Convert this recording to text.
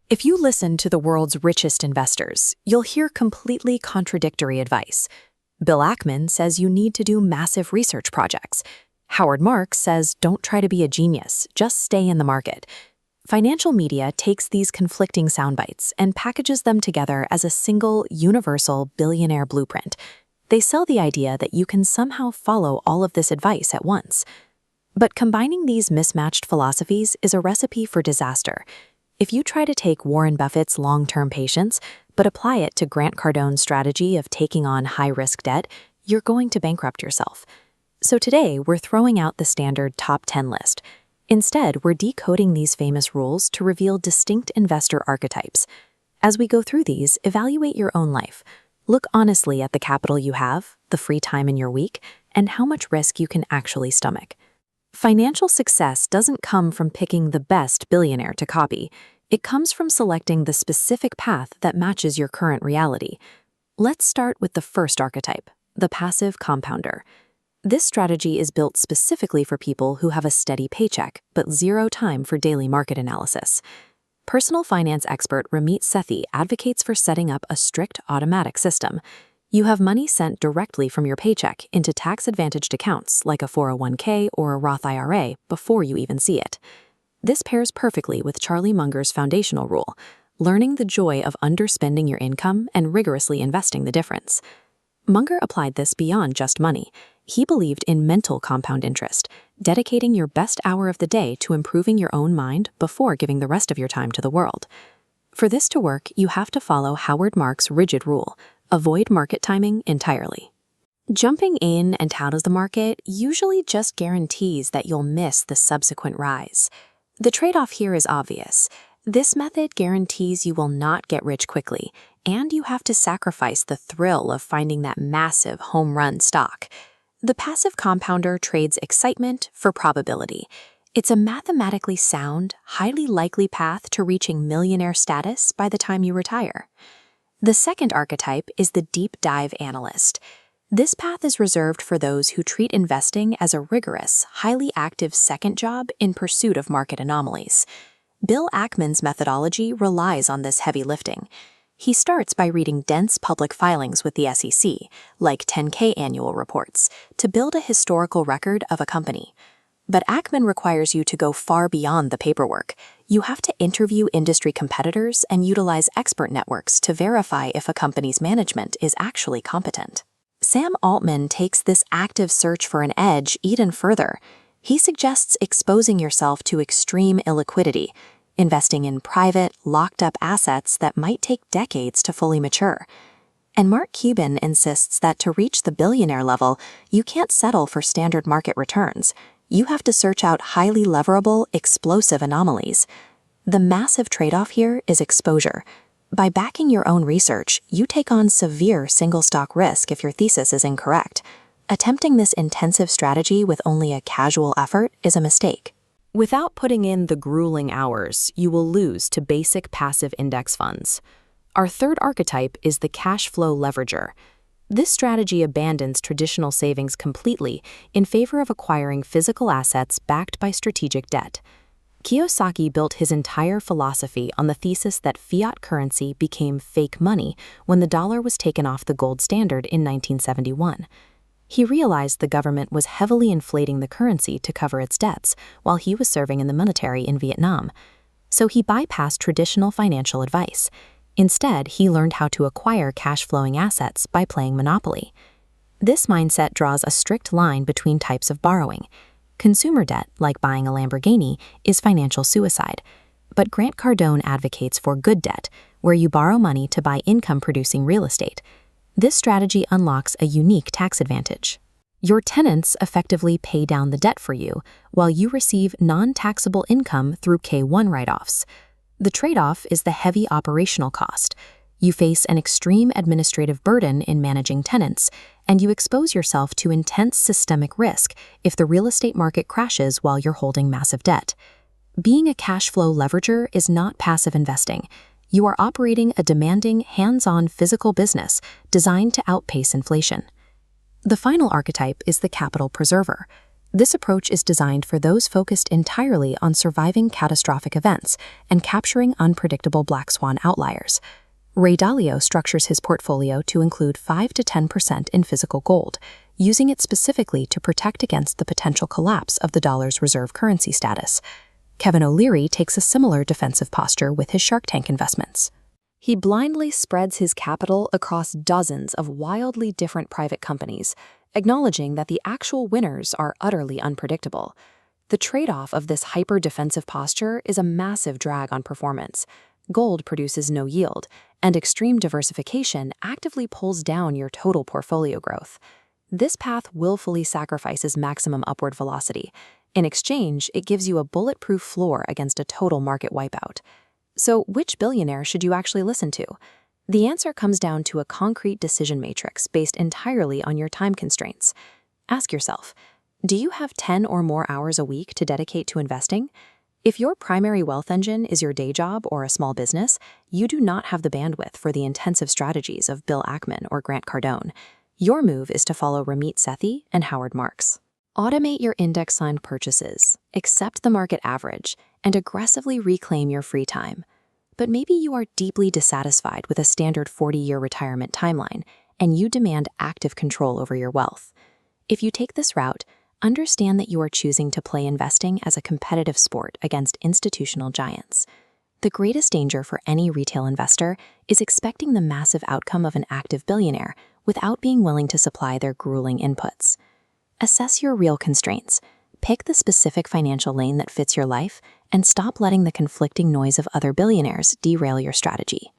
If you listen to the world's richest investors, you'll hear completely contradictory advice. Bill Ackman says you need to do massive research projects. Howard Marks says don't try to be a genius, just stay in the market. Financial media takes these conflicting soundbites and packages them together as a single, universal billionaire blueprint. They sell the idea that you can somehow follow all of this advice at once. But combining these mismatched philosophies is a recipe for disaster. If you try to take Warren Buffett's long-term patience, but apply it to Grant Cardone's strategy of taking on high-risk debt, you're going to bankrupt yourself. So today, we're throwing out the standard top 10 list. Instead, we're decoding these famous rules to reveal distinct investor archetypes. As we go through these, evaluate your own life. Look honestly at the capital you have, the free time in your week, and how much risk you can actually stomach. Financial success doesn't come from picking the best billionaire to copy. It comes from selecting the specific path that matches your current reality. Let's start with the first archetype, the passive compounder. This strategy is built specifically for people who have a steady paycheck, but zero time for daily market analysis. Personal finance expert Ramit Sethi advocates for setting up a strict automatic system. You have money sent directly from your paycheck into tax-advantaged accounts like a 401k or a Roth IRA before you even see it. This pairs perfectly with Charlie Munger's foundational rule, learning the joy of underspending your income and rigorously investing the difference. Munger applied this beyond just money. He believed in mental compound interest, dedicating your best hour of the day to improving your own mind before giving the rest of your time to the world. For this to work, you have to follow Howard Marks' rigid rule: avoid market timing entirely. Jumping in and out of the market usually just guarantees that you'll miss the subsequent rise. The trade-off here is obvious. This method guarantees you will not get rich quickly, and you have to sacrifice the thrill of finding that massive home run stock. The passive compounder trades excitement for probability. It's a mathematically sound, highly likely path to reaching millionaire status by the time you retire. The second archetype is the deep dive analyst. This path is reserved for those who treat investing as a rigorous, highly active second job in pursuit of market anomalies. Bill Ackman's methodology relies on this heavy lifting. He starts by reading dense public filings with the SEC, like 10K annual reports, to build a historical record of a company. But Ackman requires you to go far beyond the paperwork. You have to interview industry competitors and utilize expert networks to verify if a company's management is actually competent. Sam Altman takes this active search for an edge even further. He suggests exposing yourself to extreme illiquidity, investing in private, locked-up assets that might take decades to fully mature. And Mark Cuban insists that to reach the billionaire level, you can't settle for standard market returns. You have to search out highly leverable, explosive anomalies. The massive trade-off here is exposure. By backing your own research, you take on severe single-stock risk if your thesis is incorrect. Attempting this intensive strategy with only a casual effort is a mistake. Without putting in the grueling hours, you will lose to basic passive index funds. Our third archetype is the cash flow leverager. This strategy abandons traditional savings completely in favor of acquiring physical assets backed by strategic debt. Kiyosaki built his entire philosophy on the thesis that fiat currency became fake money when the dollar was taken off the gold standard in 1971. He realized the government was heavily inflating the currency to cover its debts while he was serving in the military in Vietnam. So he bypassed traditional financial advice. Instead, he learned how to acquire cash-flowing assets by playing Monopoly. This mindset draws a strict line between types of borrowing. Consumer debt, like buying a Lamborghini, is financial suicide. But Grant Cardone advocates for good debt, where you borrow money to buy income-producing real estate. This strategy unlocks a unique tax advantage. Your tenants effectively pay down the debt for you, while you receive non-taxable income through K-1 write-offs. The trade-off is the heavy operational cost. You face an extreme administrative burden in managing tenants, and you expose yourself to intense systemic risk if the real estate market crashes while you're holding massive debt. Being a cash flow leverager is not passive investing. You are operating a demanding, hands-on physical business designed to outpace inflation. The final archetype is the capital preserver. This approach is designed for those focused entirely on surviving catastrophic events and capturing unpredictable black swan outliers. Ray Dalio structures his portfolio to include 5 to 10% in physical gold, using it specifically to protect against the potential collapse of the dollar's reserve currency status. Kevin O'Leary takes a similar defensive posture with his Shark Tank investments. He blindly spreads his capital across dozens of wildly different private companies, acknowledging that the actual winners are utterly unpredictable. The trade-off of this hyper-defensive posture is a massive drag on performance. Gold produces no yield, and extreme diversification actively pulls down your total portfolio growth. This path willfully sacrifices maximum upward velocity. In exchange, it gives you a bulletproof floor against a total market wipeout. So, which billionaire should you actually listen to? The answer comes down to a concrete decision matrix based entirely on your time constraints. Ask yourself, do you have 10 or more hours a week to dedicate to investing? If your primary wealth engine is your day job or a small business, you do not have the bandwidth for the intensive strategies of Bill Ackman or Grant Cardone. Your move is to follow Ramit Sethi and Howard Marks. Automate your index-signed purchases, accept the market average, and aggressively reclaim your free time. But maybe you are deeply dissatisfied with a standard 40-year retirement timeline, and you demand active control over your wealth. If you take this route, understand that you are choosing to play investing as a competitive sport against institutional giants. The greatest danger for any retail investor is expecting the massive outcome of an active billionaire without being willing to supply their grueling inputs. Assess your real constraints. Pick the specific financial lane that fits your life and stop letting the conflicting noise of other billionaires derail your strategy.